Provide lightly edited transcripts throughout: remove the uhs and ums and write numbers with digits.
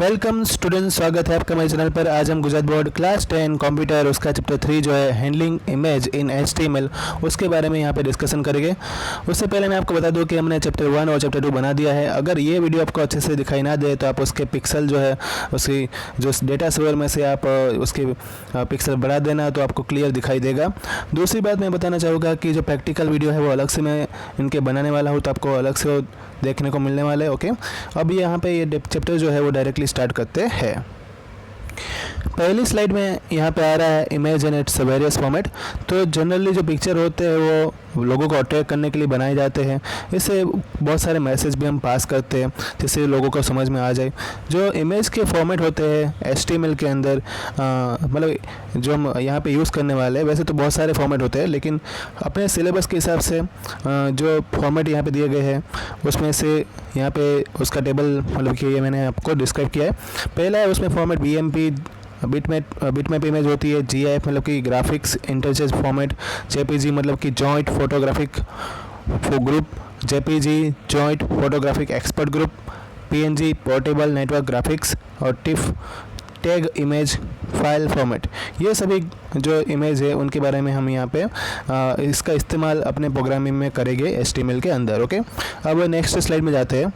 Welcome student, स्वागत है आपका मेरे चैनल पर। आज हम गुजरात बोर्ड क्लास 10 कंप्यूटर उसका चैप्टर 3 जो है हैंडलिंग इमेज इन HTML उसके बारे में यहाँ पे डिस्कशन करेंगे। उससे पहले मैं आपको बता दूं कि हमने चैप्टर 1 और चैप्टर 2 बना दिया है। अगर ये वीडियो आपको अच्छे से दिखाई ना दे तो आप उसके पिक्सल जो है उसकी जो डेटा सर्वर में से आप उसके पिक्सल बढ़ा देना तो आपको क्लियर दिखाई देगा। दूसरी बात मैं बताना चाहूँगा कि जो प्रैक्टिकल वीडियो है वो अलग से मैं इनके बनाने वाला हूँ, तो आपको अलग से देखने को मिलने वाले। ओके, अब यहाँ पे ये चैप्टर जो है वो डायरेक्टली स्टार्ट करते हैं। पहली स्लाइड में यहाँ पे आ रहा है image and its various format. तो जनरली जो पिक्चर होते हैं वो लोगों को अट्रैक्ट करने के लिए बनाए जाते हैं। इससे बहुत सारे मैसेज भी हम पास करते हैं जिससे लोगों को समझ में आ जाए। जो इमेज के फॉर्मेट होते हैं HTML के अंदर, मतलब जो हम यहाँ पे यूज़ करने वाले हैं, वैसे तो बहुत सारे फॉर्मेट होते हैं, लेकिन अपने सिलेबस के हिसाब से जो फॉर्मेट यहाँ पे दिए गए हैं उसमें से यहाँ पे उसका टेबल मतलब कि ये मैंने आपको डिस्क्राइब किया है। पहला है उसमें फॉर्मेट BMP, बिटमैप इमेज होती है। GIF मतलब कि ग्राफिक्स इंटरचेंज फॉर्मेट। JPG मतलब कि joint photographic group. JPG joint photographic expert group. PNG portable network graphics. और TIFF tag image file format. ये सभी जो इमेज है उनके बारे में हम यहाँ पे इसका इस्तेमाल अपने प्रोग्रामिंग में करेंगे HTML के अंदर। ओके, अब नेक्स्ट स्लाइड में जाते हैं।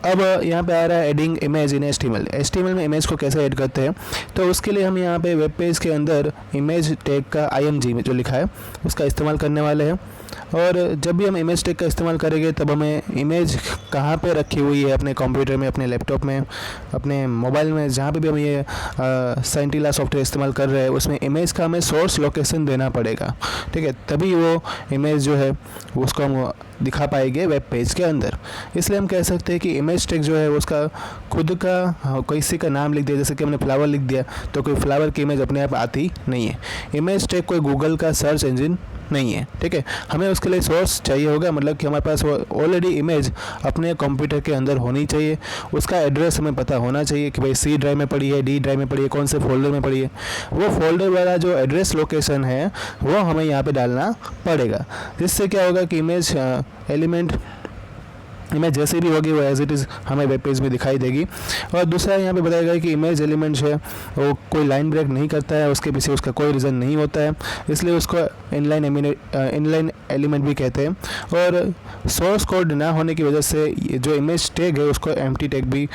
अब यहाँ पे आ रहा है एडिंग इमेज इन HTML में इमेज को कैसे ऐड करते हैं। तो उसके लिए हम यहाँ पे वेब पेज के अंदर इमेज टैग का IMG में जो लिखा है उसका इस्तेमाल करने वाले हैं। और जब भी हम इमेज टैग का इस्तेमाल करेंगे तब हमें इमेज कहाँ पे रखी हुई है, अपने कंप्यूटर में, अपने लैपटॉप में, अपने मोबाइल में, जहाँ पे भी हम ये सेंटिला सॉफ्टवेयर इस्तेमाल कर रहे हैं उसमें इमेज का हमें सोर्स लोकेशन देना पड़ेगा। ठीक है, तभी वो इमेज जो है उसको हम दिखा पाएंगे वेब पेज के अंदर। इसलिए हम कह सकते हैं कि इमेज टैग जो है उसका खुद का किसी का नाम लिख दिया, जैसे कि हमने फ्लावर लिख दिया तो कोई फ्लावर की इमेज अपने आप आती नहीं है। इमेज टैग कोई गूगल का सर्च इंजन नहीं है। ठीक है, हमें उसके लिए सोर्स चाहिए होगा, मतलब कि हमारे पास ऑलरेडी इमेज अपने कंप्यूटर के अंदर होनी चाहिए। उसका एड्रेस हमें पता होना चाहिए कि भाई C ड्राइव में पड़ी है, D ड्राइव में पड़ी है, कौन से फोल्डर में पड़ी है। वो फोल्डर वाला जो एड्रेस लोकेशन है वो हमें यहाँ पे डालना पड़ेगा। जिससे क्या होगा कि इमेज एलिमेंट इमेज जैसे भी होगी वो एज इट इज़ हमें वेब पेज में दिखाई देगी। और दूसरा यहाँ पे बताया गया कि इमेज एलिमेंट है वो कोई लाइन ब्रेक नहीं करता है, उसके पीछे उसका कोई रीज़न नहीं होता है, इसलिए उसको इनलाइन एलिमेंट भी कहते हैं। और सोर्स कोड ना होने की वजह से जो इमेज टैग है उसको एम्प्टी टैग भी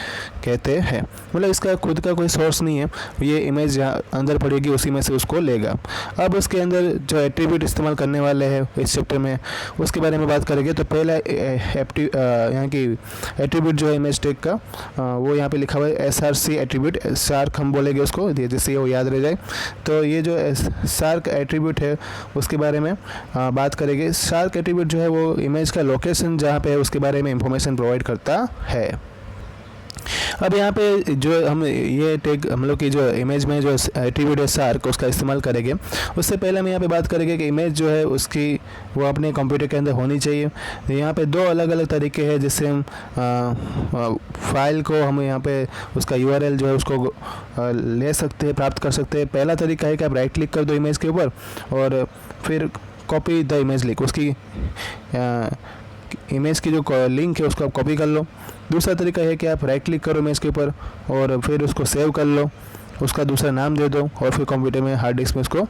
कहते हैं। मतलब इसका खुद का कोई सोर्स नहीं है, ये इमेज जहाँ अंदर पड़ेगी उसी में से उसको लेगा। अब उसके अंदर जो एट्रीब्यूट इस्तेमाल करने वाले हैं इस चैप्टर में उसके बारे में बात करेंगे। तो पहला यहाँ की एट्रीब्यूट जो है इमेज टैग का वो यहाँ पे लिखा हुआ है SRC एट्रीब्यूट। शार्क हम बोलेंगे उसको, जिससे वो याद रह जाए। तो ये जो शार्क एट्रीब्यूट है उसके बारे में बात करेंगे। शार्क एट्रीब्यूट जो है वो इमेज का लोकेशन जहाँ पे है उसके बारे में इंफॉर्मेशन प्रोवाइड करता है। अब यहाँ पे जो हम ये टैग हम लोग की जो इमेज में जो एट्रीब्यूट है शार्क उसका इस्तेमाल करेंगे। उससे पहले हम यहाँ पे बात करेंगे कि इमेज जो है उसकी वो अपने कंप्यूटर के अंदर होनी चाहिए। यहाँ पे दो अलग अलग तरीके हैं जिससे हम फाइल को हम यहाँ पे उसका URL जो है उसको ले सकते हैं, प्राप्त कर सकते हैं। पहला तरीका है कि आप राइट क्लिक कर दो इमेज के ऊपर और फिर कॉपी द इमेज लिंक, उसकी इमेज की जो लिंक है उसको आप कॉपी कर लो। दूसरा तरीका है कि आप राइट क्लिक करो इमेज के ऊपर और फिर उसको सेव कर लो, उसका दूसरा नाम दे दो और फिर कंप्यूटर में हार्ड डिस्क में उसको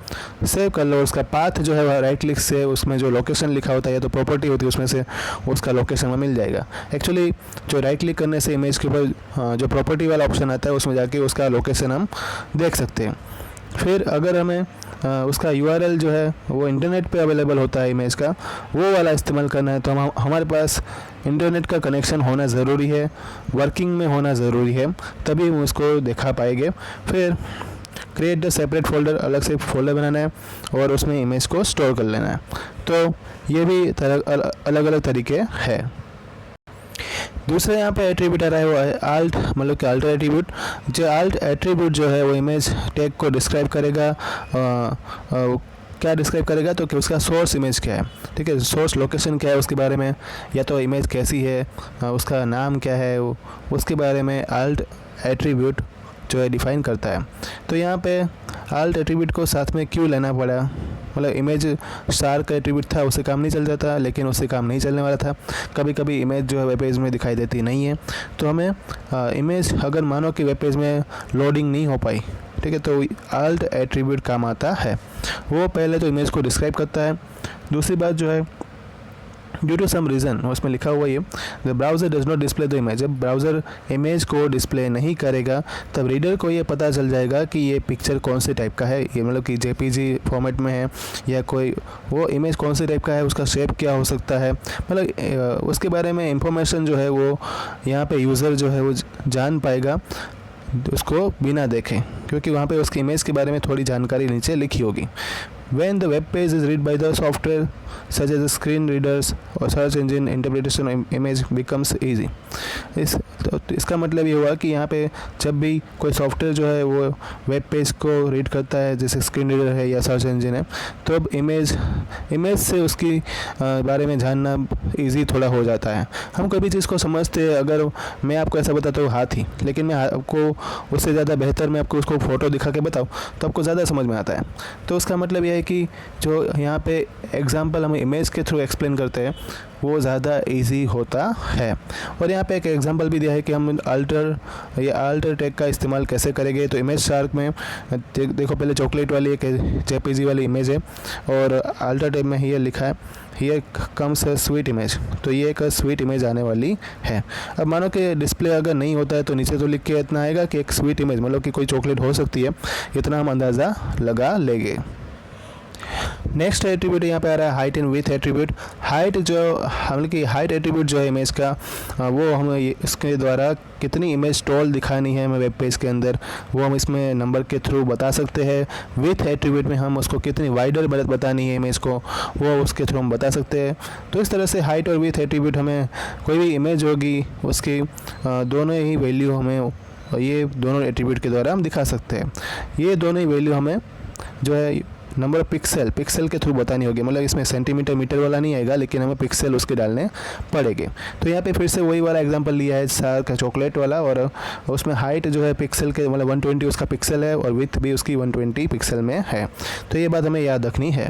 सेव कर लो। उसका पाथ जो है राइट क्लिक से उसमें जो लोकेशन लिखा होता है या तो प्रॉपर्टी होती है उसमें से उसका लोकेशन में मिल जाएगा। एक्चुअली जो राइट क्लिक करने से इमेज के ऊपर जो प्रॉपर्टी वाला ऑप्शन आता है उसमें जाके उसका लोकेशन हम देख सकते हैं। फिर अगर हमें उसका URL जो है वो इंटरनेट पे अवेलेबल होता है इमेज का, वो वाला इस्तेमाल करना है तो हमारे पास इंटरनेट का कनेक्शन होना ज़रूरी है, वर्किंग में होना ज़रूरी है, तभी हम उसको दिखा पाएंगे। फिर क्रिएट द सेपरेट फोल्डर, अलग से फोल्डर बनाना है और उसमें इमेज को स्टोर कर लेना है। तो ये भी अलग अलग तरीके हैं। दूसरा यहाँ पे एट्रीब्यूट आ रहा है वो है आल्ट, मतलब कि अल्टर एट्रीब्यूट। जो आल्ट एट्रीब्यूट जो है वो इमेज टैग को डिस्क्राइब करेगा। क्या डिस्क्राइब करेगा तो कि उसका सोर्स इमेज क्या है। ठीक है, सोर्स लोकेशन क्या है उसके बारे में, या तो इमेज कैसी है, उसका नाम क्या है, उसके बारे में आल्ट एट्रीब्यूट जो है डिफ़ाइन करता है। तो यहाँ पे आल्ट एट्रीब्यूट को साथ में क्यों लेना पड़ा, मतलब इमेज स्टार का एट्रीब्यूट था, उससे काम नहीं चल जाता, लेकिन उससे काम नहीं चलने वाला था। कभी कभी इमेज जो है वेब पेज में दिखाई देती नहीं है, तो हमें इमेज अगर मानो कि वेब पेज में लोडिंग नहीं हो पाई, ठीक है, तो आल्ट एट्रीब्यूट काम आता है। वो पहले तो इमेज को डिस्क्राइब करता है। दूसरी बात जो है, ड्यू टू सम रीज़न, उसमें लिखा हुआ ये the browser does not display the image. जब ब्राउज़र इमेज को डिस्प्ले नहीं करेगा तब रीडर को ये पता चल जाएगा कि ये पिक्चर कौन से टाइप का है, ये मतलब कि जेपीजी फॉर्मेट में है या कोई वो इमेज कौन से टाइप का है, उसका शेप क्या हो सकता है, मतलब उसके बारे में इंफॉर्मेशन जो है वो यहाँ पे यूज़र जो है वो जान पाएगा उसको बिना देखे, क्योंकि वहाँ पे उसकी इमेज के बारे में थोड़ी जानकारी नीचे लिखी होगी। When the web page is read by the software such as screen readers or search engine, interpretation of image becomes easy। तो इसका मतलब ये हुआ कि यहाँ पे जब भी कोई सॉफ्टवेयर जो है वो वेब पेज को रीड करता है, जैसे स्क्रीन रीडर है या सर्च इंजन है, तो अब इमेज से उसकी बारे में जानना इजी थोड़ा हो जाता है। हम कभी चीज़ को समझते हैं, अगर मैं आपको ऐसा बताता हूँ हाथी, लेकिन मैं आपको उससे ज़्यादा बेहतर मैं आपको उसको फ़ोटो दिखा के बताऊँ तो आपको ज़्यादा समझ में आता है। तो उसका मतलब यह है कि जो यहाँ पे एग्जांपल हम इमेज के थ्रू एक्सप्लेन करते हैं वो ज़्यादा इजी होता है। और यहाँ पे एक एग्जांपल भी दिया है कि हम अल्टर टैग का इस्तेमाल कैसे करेंगे। तो इमेज शार्क में देखो, पहले चॉकलेट वाली एक जेपीजी वाली इमेज है और अल्टर टैग में ये लिखा है here comes a sweet image, तो ये एक स्वीट इमेज आने वाली है। अब मानो कि डिस्प्ले अगर नहीं होता है तो नीचे तो लिख के इतना आएगा कि एक स्वीट इमेज मतलब कि कोई चॉकलेट हो सकती है, इतना हम अंदाज़ा लगा लेंगे। नेक्स्ट एट्रीब्यूट यहाँ पे आ रहा है height and with attribute. Height जो मतलब कि हाइट एट्रीब्यूट जो है इमेज का, वो हम इसके द्वारा कितनी इमेज टॉल दिखानी है हमें वेब पेज के अंदर, वो हम इसमें नंबर के थ्रू बता सकते हैं। विथ एट्रीब्यूट में हम उसको कितनी वाइडर बतानी है इमेज को, वो उसके थ्रू हम बता सकते हैं। तो इस तरह से हाइट और विथ एट्रीब्यूट हमें कोई भी इमेज होगी उसकी दोनों ही वैल्यू हमें ये दोनों एट्रीब्यूट के द्वारा हम दिखा सकते हैं। ये दोनों ही वैल्यू हमें जो है नंबर ऑफ पिक्सल के थ्रू बतानी होगी, मतलब इसमें सेंटीमीटर मीटर वाला नहीं आएगा, लेकिन हमें पिक्सल उसके डालने पड़ेंगे। तो यहाँ पे फिर से वही वाला एग्जांपल लिया है शार्क चॉकलेट वाला, और उसमें हाइट जो है पिक्सल के मतलब 120 उसका पिक्सल है और विथ भी उसकी 120 पिक्सल में है। तो ये बात हमें याद रखनी है।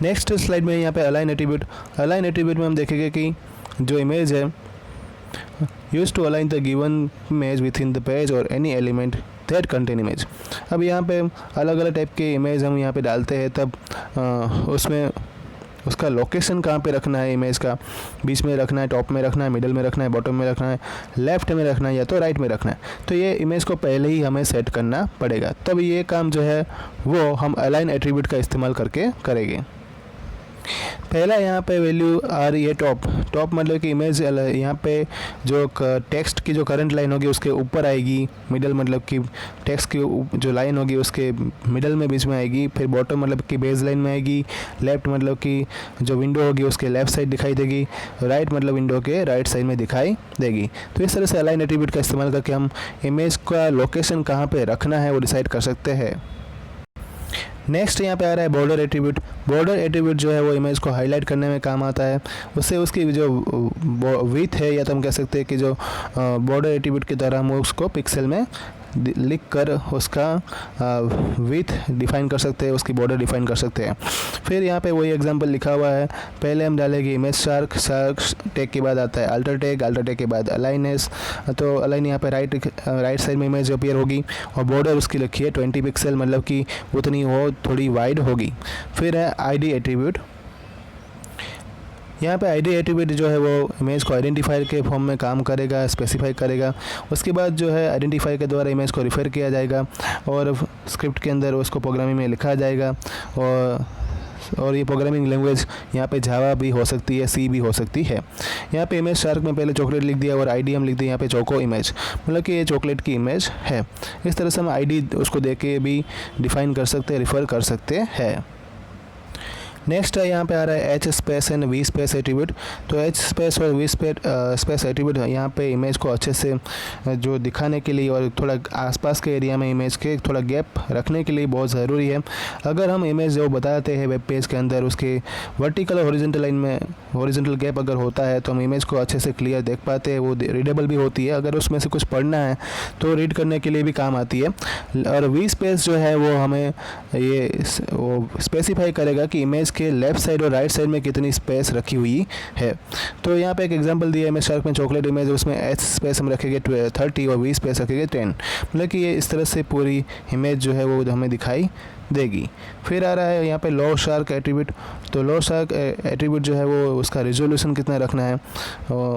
नेक्स्ट स्लाइड में यहाँ पे अलाइन एट्रीब्यूट में हम देखेंगे कि जो इमेज है use to align the given image within the page और any element that contain image. अब यहाँ पे अलग अलग टाइप के इमेज हम यहाँ पे डालते हैं, तब उसमें उसका लोकेशन कहाँ पे रखना है, इमेज का बीच में रखना है, टॉप में रखना है, मिडिल में रखना है, बॉटम में रखना है, लेफ्ट में रखना है या तो राइट में रखना है। तो ये इमेज को पहले ही हमें सेट करना पड़ेगा, तब ये काम जो है वो हम अलाइन एट्रीब्यूट का इस्तेमाल करके करेंगे। पहला यहाँ पे वैल्यू आ रही है टॉप मतलब कि इमेज यहाँ पे जो टेक्स्ट की जो करंट लाइन होगी उसके ऊपर आएगी, मिडल मतलब कि टेक्स्ट की जो लाइन होगी उसके मिडल में बीच में आएगी, फिर बॉटम मतलब कि बेस लाइन में आएगी, लेफ्ट मतलब कि जो विंडो होगी उसके लेफ्ट साइड दिखाई देगी, राइट मतलब विंडो के राइट साइड में दिखाई देगी। तो इस तरह से अलाइन एट्रीब्यूट का इस्तेमाल करके हम इमेज का लोकेशन कहाँ पर रखना है वो डिसाइड कर सकते हैं। नेक्स्ट यहाँ पे आ रहा है बॉर्डर एट्रीब्यूट जो है वो इमेज को हाईलाइट करने में काम आता है। उससे उसकी जो विथ है या तो हम कह सकते हैं कि जो बॉर्डर एट्रीब्यूट की तरह हम उसको पिक्सल में लिख कर उसका विथ डिफाइन कर सकते हैं, उसकी बॉर्डर डिफाइन कर सकते हैं। फिर यहाँ पे वही एग्जांपल लिखा हुआ है, पहले हम डालेंगे इमेज शार्क टैग के बाद आता है अल्टर टैग के बाद अलाइनेस। तो अलाइन यहाँ पे राइट साइड में इमेज अपीयर होगी और बॉर्डर उसकी लिखी है 20 पिक्सल मतलब कि उतनी वो थोड़ी वाइड होगी। फिर है आईडी एट्रीब्यूट। यहाँ पे आईडी एट्रीब्यूट जो है वो इमेज को आइडेंटिफायर के फॉर्म में काम करेगा, स्पेसिफाई करेगा। उसके बाद जो है आइडेंटिफायर के द्वारा इमेज को रिफ़र किया जाएगा और स्क्रिप्ट के अंदर उसको प्रोग्रामिंग में लिखा जाएगा। और ये प्रोग्रामिंग लैंग्वेज यहाँ पे जावा भी हो सकती है, सी भी हो सकती है। यहाँ पे इमेज शार्क में पहले चॉकलेट लिख दिया और आईडी हम लिख दिया यहाँ पे चोको इमेज, मतलब कि ये चॉकलेट की इमेज है। इस तरह से हम आईडी उसको दे के भी डिफ़ाइन कर सकते हैं, रिफ़र कर सकते हैं। नेक्स्ट है यहाँ पे आ रहा है H space and we space attribute. तो एच स्पेस और वी स्पेस एट्रीब्यूट यहाँ पे इमेज को अच्छे से जो दिखाने के लिए और थोड़ा आसपास के एरिया में इमेज के थोड़ा गैप रखने के लिए बहुत ज़रूरी है। अगर हम इमेज जो बताते हैं वेब पेज के अंदर उसके वर्टिकल और हॉरिजॉन्टल लाइन में हॉरिजॉन्टल गैप अगर होता है तो हम इमेज को अच्छे से क्लियर देख पाते हैं, वो रीडेबल भी होती है। अगर उसमें से कुछ पढ़ना है तो रीड करने के लिए भी काम आती है। और वी स्पेस जो है वो हमें वो स्पेसिफाई करेगा कि इमेज के लेफ्ट साइड और राइट साइड में कितनी स्पेस रखी हुई है। तो यहाँ पे एक एग्जांपल दिया है इमेज शार्क में चॉकलेट इमेज, उसमें एच स्पेस हम रखेंगे 30 और वी स्पेस रखेंगे 10। मतलब कि ये इस तरह से पूरी इमेज जो है वो हमें दिखाई देगी। फिर आ रहा है यहाँ पे लो शार्क एट्रीब्यूट। तो लो शार्क एट्रीब्यूट जो है वो उसका रिजोल्यूशन कितना रखना है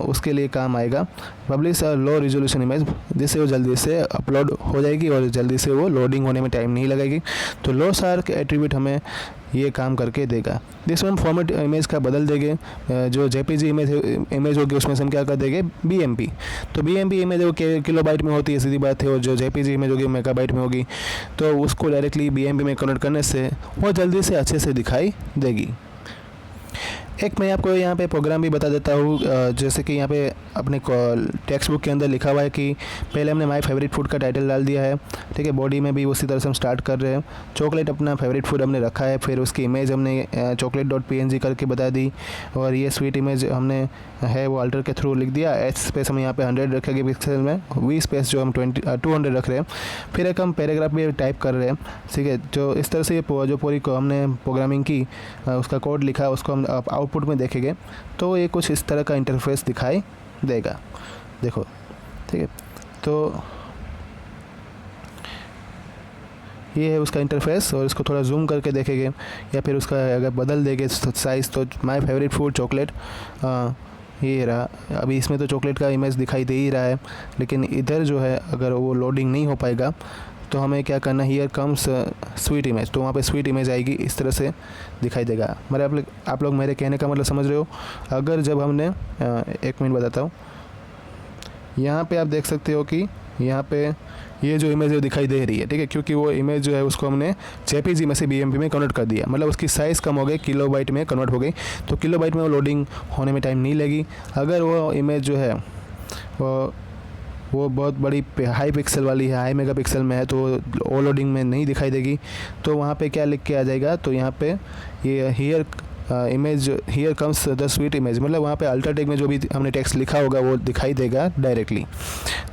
उसके लिए काम आएगा। पब्लिश लो रिजोल्यूशन इमेज, जिससे वो जल्दी से अपलोड हो जाएगी और जल्दी से वो लोडिंग होने में टाइम नहीं लगेगी। तो लो शार्क एट्रीब्यूट हमें ये काम करके देगा। जिसमें हम फॉर्मेट इमेज का बदल देंगे, जो जेपीजी इमेज होगी उसमें से हम क्या कर देंगे बीएमपी। तो बीएमपी इमेज वो किलोबाइट में होती है, सीधी बात है, और जो जेपीजी इमेज होगी मेगाबाइट में होगी। तो उसको डायरेक्टली बीएमपी में कन्वर्ट करने से वो जल्दी से अच्छे से दिखाई देगी। एक मैं आपको यहाँ पे प्रोग्राम भी बता देता हूँ। जैसे कि यहाँ पे अपने टेक्स्ट बुक के अंदर लिखा हुआ है कि पहले हमने माय फेवरेट फूड का टाइटल डाल दिया है, ठीक है। बॉडी में भी उसी तरह से हम स्टार्ट कर रहे हैं। चॉकलेट अपना फेवरेट फूड हमने रखा है, फिर उसकी इमेज हमने chocolate.png करके बता दी, और ये स्वीट इमेज हमने है वो अल्टर के थ्रू लिख दिया। एच स्पेस हम यहाँ पे 100 रखेंगे पिक्सल में, वी स्पेस जो हम 200 रख रहे हैं। फिर एक हम पैराग्राफ भी टाइप कर रहे हैं, ठीक है। जो इस तरह से जो पूरी हमने प्रोग्रामिंग की उसका कोड लिखा उसको हम आउटपुट में देखेंगे तो ये कुछ इस तरह का इंटरफेस दिखाई देगा, देखो, ठीक है। तो ये है उसका इंटरफेस, और इसको थोड़ा जूम करके देखेंगे या फिर उसका अगर बदल देंगे साइज़ तो माय फेवरेट फूड चॉकलेट ये रहा। अभी इसमें तो चॉकलेट का इमेज दिखाई दे ही रहा है, लेकिन इधर जो है अगर वो लोडिंग नहीं हो पाएगा तो हमें क्या करना है, हियर कम्स स्वीट इमेज। तो वहाँ पे स्वीट इमेज आएगी, इस तरह से दिखाई देगा। आप लोग मेरे कहने का मतलब समझ रहे हो। अगर जब हमने एक मिनट बताता हूँ, यहाँ पे आप देख सकते हो कि यहाँ पे ये जो इमेज है दिखाई दे रही है, ठीक है, क्योंकि वो इमेज जो है उसको हमने जेपीजी में से बीएमपी में कन्वर्ट कर दिया। मतलब उसकी साइज़ कम हो गई, किलोबाइट में कन्वर्ट हो गई। तो किलोबाइट में वो लोडिंग होने में टाइम नहीं लगी। अगर वो इमेज जो है वो बहुत बड़ी हाई पिक्सल वाली है, हाई मेगापिक्सल में है, तो वो लोडिंग में नहीं दिखाई देगी। तो वहाँ पे क्या लिख के आ जाएगा, तो यहाँ पे ये here comes the sweet image, मतलब वहाँ पे अल्टर टेक में जो भी हमने टेक्स्ट लिखा होगा वो दिखाई देगा डायरेक्टली।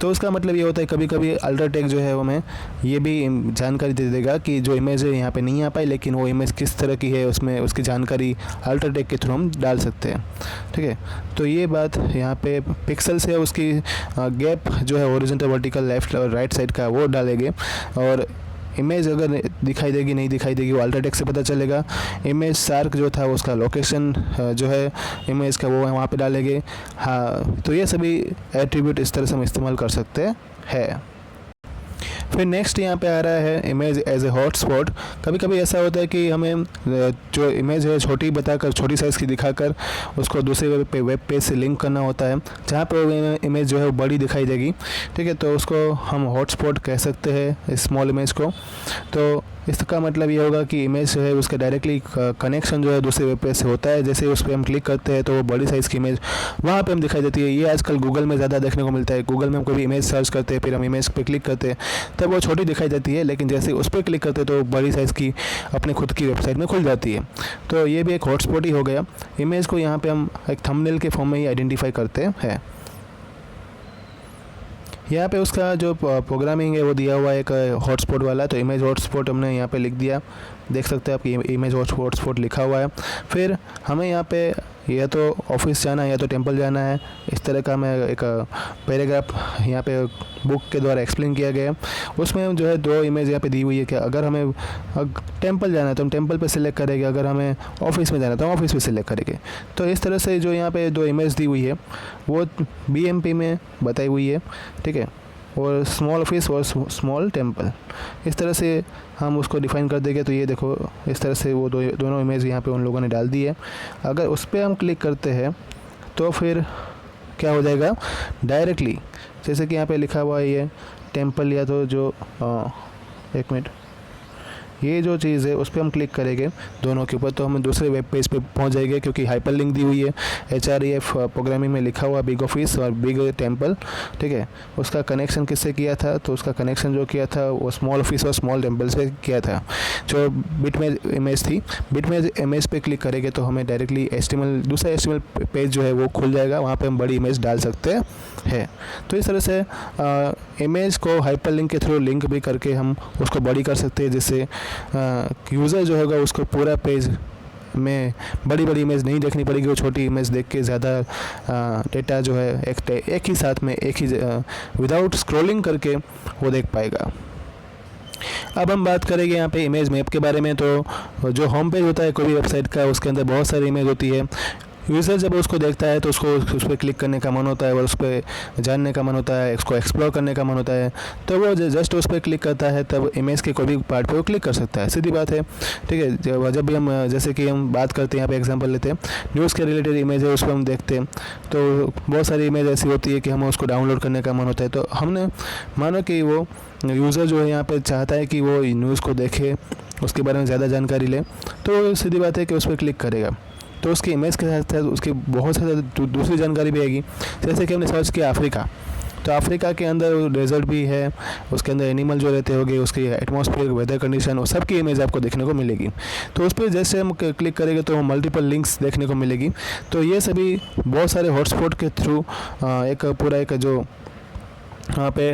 तो उसका मतलब ये होता है कभी कभी अल्टर टेक जो है वो हमें ये भी जानकारी दे देगा कि जो इमेज है यहाँ पे नहीं आ पाई, लेकिन वो इमेज किस तरह की है उसमें उसकी जानकारी अल्टर टेक के थ्रू हम डाल सकते हैं, ठीक है। तो ये बात यहाँ पे पिक्सल से उसकी गैप जो है हॉरिजॉन्टल वर्टिकल लेफ्ट और राइट साइड का वो डालेंगे, और इमेज अगर दिखाई देगी नहीं दिखाई देगी वो अल्ट्राटेक से पता चलेगा। इमेज शार्क जो था उसका लोकेशन जो है इमेज का वो वहाँ पे डालेंगे। हाँ, तो ये सभी एट्रीब्यूट इस तरह से हम इस्तेमाल कर सकते हैं। फिर नेक्स्ट यहाँ पे आ रहा है इमेज एज ए हॉटस्पॉट। कभी कभी ऐसा होता है कि हमें जो इमेज है छोटी बताकर, छोटी साइज़ की दिखाकर उसको दूसरे वेब पेज से लिंक करना होता है, जहाँ पे इमेज जो है वो बड़ी दिखाई देगी, ठीक है। तो उसको हम हॉटस्पॉट कह सकते हैं स्मॉल इमेज को। तो इसका मतलब ये होगा कि इमेज जो है उसका डायरेक्टली कनेक्शन जो है दूसरे वेब पेज से होता है। जैसे उस पर हम क्लिक करते हैं तो वो बड़ी साइज़ की इमेज वहाँ पे हम दिखाई देती है। ये आजकल गूगल में ज़्यादा देखने को मिलता है। गूगल में हम कोई इमेज सर्च करते हैं, फिर हम इमेज पे क्लिक करते हैं, तब वो छोटी दिखाई देती है, लेकिन जैसे उस पर क्लिक करते हैं तो बड़ी साइज़ की अपने खुद की वेबसाइट में खुल जाती है। तो ये भी एक हॉटस्पॉट ही हो गया। इमेज को यहाँ पर हम एक थंबनेल के फॉर्म में ही आइडेंटिफाई करते हैं। यहाँ पे उसका जो प्रोग्रामिंग है वो दिया हुआ है एक हॉटस्पॉट वाला। तो इमेज हॉटस्पॉट हमने यहाँ पे लिख दिया, देख सकते हैं आपकी इमेज हॉटस्पॉट लिखा हुआ है। फिर हमें यहाँ पे या तो ऑफिस जाना है या तो टेंपल जाना है, इस तरह का हमें एक पैराग्राफ यहाँ पे बुक के द्वारा एक्सप्लेन किया गया है। उसमें जो है 2 इमेज यहाँ पे दी हुई है कि अगर हमें टेंपल जाना है तो हम टेंपल पे सिलेक्ट करेंगे, अगर हमें ऑफिस में जाना है तो हम ऑफिस पे सिलेक्ट करेंगे। तो इस तरह से जो यहाँ पे 2 इमेज दी हुई है वो बीएमपी में बताई हुई है, ठीक है, और स्मॉल ऑफिस और स्मॉल टेंपल, इस तरह से हम उसको डिफ़ाइन कर देंगे। तो ये देखो इस तरह से वो दोनों इमेज यहाँ पे उन लोगों ने डाल दी है। अगर उस पर हम क्लिक करते हैं तो फिर क्या हो जाएगा, डायरेक्टली जैसे कि यहाँ पे लिखा हुआ है ये टेंपल, या तो जो एक मिनट ये जो चीज़ है उस पर हम क्लिक करेंगे दोनों के ऊपर, तो हम दूसरे वेब पेज पे पहुंच जाएंगे, क्योंकि हाइपर लिंक दी हुई है HREF प्रोग्रामिंग में लिखा हुआ बिग ऑफिस और बिग टेम्पल, ठीक है। उसका कनेक्शन किससे किया था, तो उसका कनेक्शन जो किया था वो स्मॉल ऑफिस और स्मॉल टेम्पल से किया था। जो बिटमेज इमेज थी, बिटमेज इमेज पे क्लिक करेंगे तो हमें डायरेक्टली HTML दूसरा HTML पेज जो है वो खुल जाएगा, वहाँ पे हम बड़ी इमेज डाल सकते हैं। तो इस तरह से इमेज को हाइपर लिंक के थ्रू लिंक भी करके हम उसको बड़ी कर सकते हैं, जिससे यूज़र जो होगा उसको पूरा पेज में बड़ी बड़ी इमेज नहीं देखनी पड़ेगी, वो छोटी इमेज देख के ज़्यादा डेटा जो है एक ही साथ में एक ही विदाउट स्क्रॉलिंग करके वो देख पाएगा। अब हम बात करेंगे यहाँ पे इमेज मैप के बारे में। तो जो होम पेज होता है कोई भी वेबसाइट का, उसके अंदर बहुत सारी इमेज होती है। यूज़र जब उसको देखता है तो उसको उस पर क्लिक करने का मन होता है और उस पर जानने का मन होता है, उसको एक्सप्लोर करने का मन होता है, तो वो जस्ट उस पर क्लिक करता है, तब इमेज के कोई भी पार्ट पे वो क्लिक कर सकता है, सीधी बात है, ठीक है। जब भी हम जैसे कि हम बात करते हैं, यहाँ पे एग्जांपल लेते हैं, न्यूज़ के रिलेटेड इमेज है, उस पर हम देखते हैं तो बहुत सारी इमेज ऐसी होती है कि हमें उसको डाउनलोड करने का मन होता है। तो हमने मानो कि वो यूज़र जो है यहाँ पे चाहता है कि वो न्यूज़ को देखे, उसके बारे में ज़्यादा जानकारी ले, तो सीधी बात है कि उस पर क्लिक करेगा, तो उसकी इमेज के साथ साथ उसकी बहुत सारी दूसरी जानकारी भी आएगी। जैसे कि हमने सर्च किया अफ्रीका, तो अफ्रीका के अंदर डेजर्ट भी है, उसके अंदर एनिमल जो रहते होंगे, उसकी एटमॉस्फेयर, वेदर कंडीशन, और सबकी इमेज आपको देखने को मिलेगी। तो उस पर जैसे हम क्लिक करेंगे तो मल्टीपल लिंक्स देखने को मिलेगी। तो ये सभी बहुत सारे हॉटस्पॉट के थ्रू एक पूरा एक जो वहाँ पे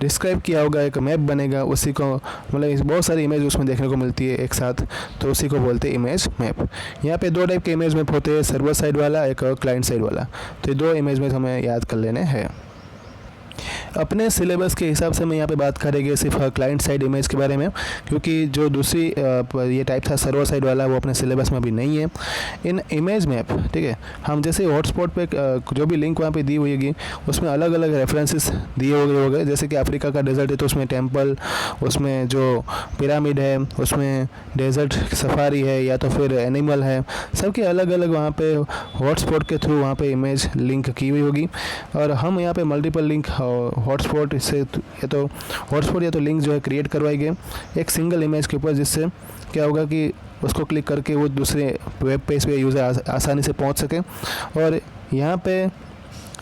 डिस्क्राइब किया होगा एक मैप बनेगा, उसी को मतलब बहुत सारी इमेज उसमें देखने को मिलती है एक साथ, तो उसी को बोलते हैं इमेज मैप। यहाँ पे दो टाइप के इमेज मैप होते हैं, सर्वर साइड वाला एक और क्लाइंट साइड वाला। तो ये दो इमेज मैप हमें याद कर लेने हैं। अपने सिलेबस के हिसाब से मैं यहाँ पे बात करेंगे सिर्फ क्लाइंट साइड इमेज के बारे में, क्योंकि जो दूसरी ये टाइप था सर्वर साइड वाला, वो अपने सिलेबस में अभी नहीं है। इन इमेज मैप, ठीक है, हम जैसे हॉटस्पॉट पे जो भी लिंक वहाँ पे दी हुई होगी उसमें अलग अलग रेफरेंसेस दिए हो गए। जैसे कि अफ्रीका का डेजर्ट है तो उसमें टेम्पल, उसमें जो पिरामिड है, उसमें डेजर्ट सफारी है, या तो फिर एनिमल है, सबके अलग अलग वहाँ पे हॉटस्पॉट के थ्रू वहाँ पे इमेज लिंक की हुई होगी। और हम यहाँ पे मल्टीपल लिंक हॉटस्पॉट से या तो लिंक जो है क्रिएट करवाएंगे एक सिंगल इमेज के ऊपर, जिससे क्या होगा कि उसको क्लिक करके वो दूसरे वेब पेज पे यूज़र आसानी से पहुंच सके। और यहाँ पे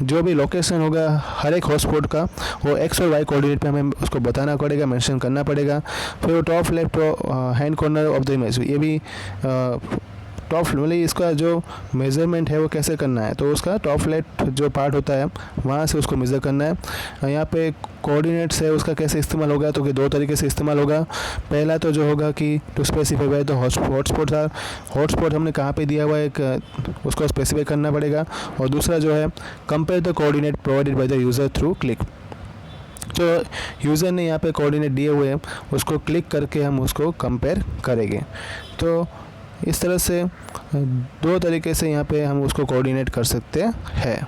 जो भी लोकेशन होगा हर एक हॉटस्पॉट का, वो एक्स और वाई कोऑर्डिनेट पे हमें उसको बताना पड़ेगा, मेंशन करना पड़ेगा। फिर वो top left hand corner of the image, ये भी टॉप मतलब इसका जो मेज़रमेंट है वो कैसे करना है, तो उसका टॉप लेफ्ट जो पार्ट होता है वहाँ से उसको मेज़र करना है। यहाँ पे कोऑर्डिनेट्स है उसका कैसे इस्तेमाल होगा, तो कि दो तरीके से इस्तेमाल होगा। पहला तो जो होगा कि टू स्पेसिफाई है, तो हॉटस्पॉट था, हॉटस्पॉट हमने कहाँ पे दिया हुआ है एक उसको स्पेसिफाई करना पड़ेगा। और दूसरा जो है compare the coordinate provided by the user through click, जो यूज़र ने यहाँ पे कोऑर्डिनेट दिए हुए हैं उसको क्लिक करके हम उसको कंपेयर करेंगे। तो इस तरह से दो तरीके से यहाँ पे हम उसको कोऑर्डिनेट कर सकते हैं।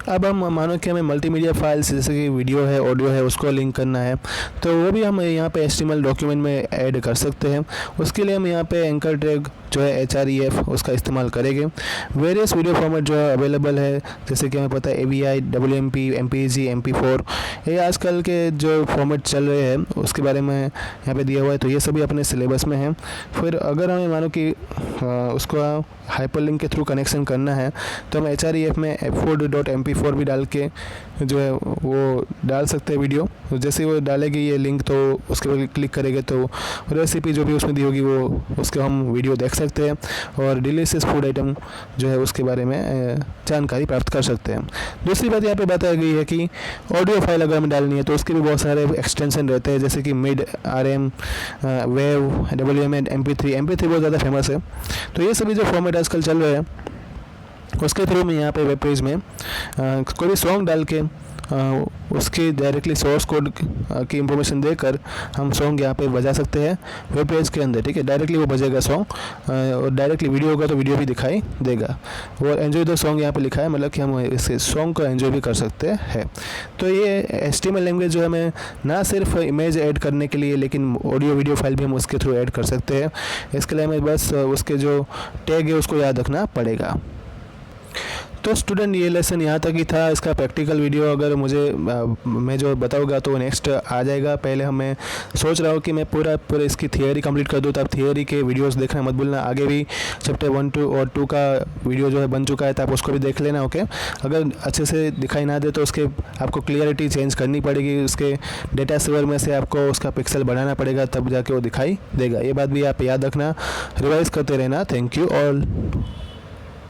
अब हम मानो कि हमें मल्टीमीडिया फाइल्स जैसे कि वीडियो है, ऑडियो है, उसको लिंक करना है, तो वो भी हम यहाँ पे HTML डॉक्यूमेंट में ऐड कर सकते हैं। उसके लिए हम यहाँ पे एंकर टैग जो है HREF उसका इस्तेमाल करेंगे। वेरियस वीडियो फॉर्मेट जो है अवेलेबल है, जैसे कि हमें पता है AVI, WMP, MPEG, MP4, ये आजकल के जो फॉर्मेट चल रहे हैं उसके बारे में यहाँ पे दिया हुआ है। तो ये सभी अपने सिलेबस में है। फिर अगर हमें मानो कि उसको हाइपरलिंक के थ्रू कनेक्शन करना है, तो हम HREF में f4.mp4 भी डाल के जो है वो डाल सकते हैं वीडियो। तो जैसे वो डालेगी ये लिंक, तो उसके बाद क्लिक करेंगे तो रेसिपी जो भी उसमें दी होगी वो उसके हम वीडियो देख सकते हैं, और डिलीशियस फूड आइटम जो है उसके बारे में जानकारी प्राप्त कर सकते हैं। दूसरी बात यहाँ पे बताई गई है कि ऑडियो फाइल अगर हमें डालनी है तो उसके भी बहुत सारे एक्सटेंशन रहते हैं, जैसे कि mid, RM, wave, WMA, MP3 बहुत ज़्यादा फेमस है। तो ये सभी जो फॉर्मेट आजकल चल रहे हैं उसके थ्रू में यहाँ पे वेब पेज में कोई भी सॉन्ग डाल के उसकी डायरेक्टली सोर्स कोड की इंफॉर्मेशन देकर हम सॉन्ग यहाँ पे बजा सकते हैं वेब पेज के अंदर, ठीक है। डायरेक्टली वो बजेगा सॉन्ग, और डायरेक्टली वीडियो होगा तो वीडियो भी दिखाई देगा। वो एंजॉय द सॉन्ग यहाँ पे लिखा है, मतलब कि हम इस सॉन्ग को एंजॉय भी कर सकते हैं। तो ये HTML लैंग्वेज जो हमें ना सिर्फ इमेज ऐड करने के लिए, लेकिन ऑडियो वीडियो फाइल भी हम उसके थ्रू ऐड कर सकते हैं। इसके लिए हमें बस उसके जो टैग है उसको याद रखना पड़ेगा। तो स्टूडेंट ये लेसन यहाँ तक ही था। इसका प्रैक्टिकल वीडियो अगर मैं जो बताऊँगा तो नेक्स्ट आ जाएगा। पहले मैं सोच रहा हूँ कि मैं पूरा इसकी थियोरी कंप्लीट कर दूँ, तब थियोरी के वीडियोस देखना मत भूलना। आगे भी चैप्टर 1, 2 और 2 का वीडियो जो है बन चुका है, तो आप उसको भी देख लेना। ओके, अगर अच्छे से दिखाई ना दे तो उसके आपको क्लियरिटी चेंज करनी पड़ेगी, उसके डेटा सेवर में से आपको उसका पिक्सल बढ़ाना पड़ेगा, तब जाके वो दिखाई देगा। ये बात भी आप याद रखना, रिवाइज करते रहना। Thank you all.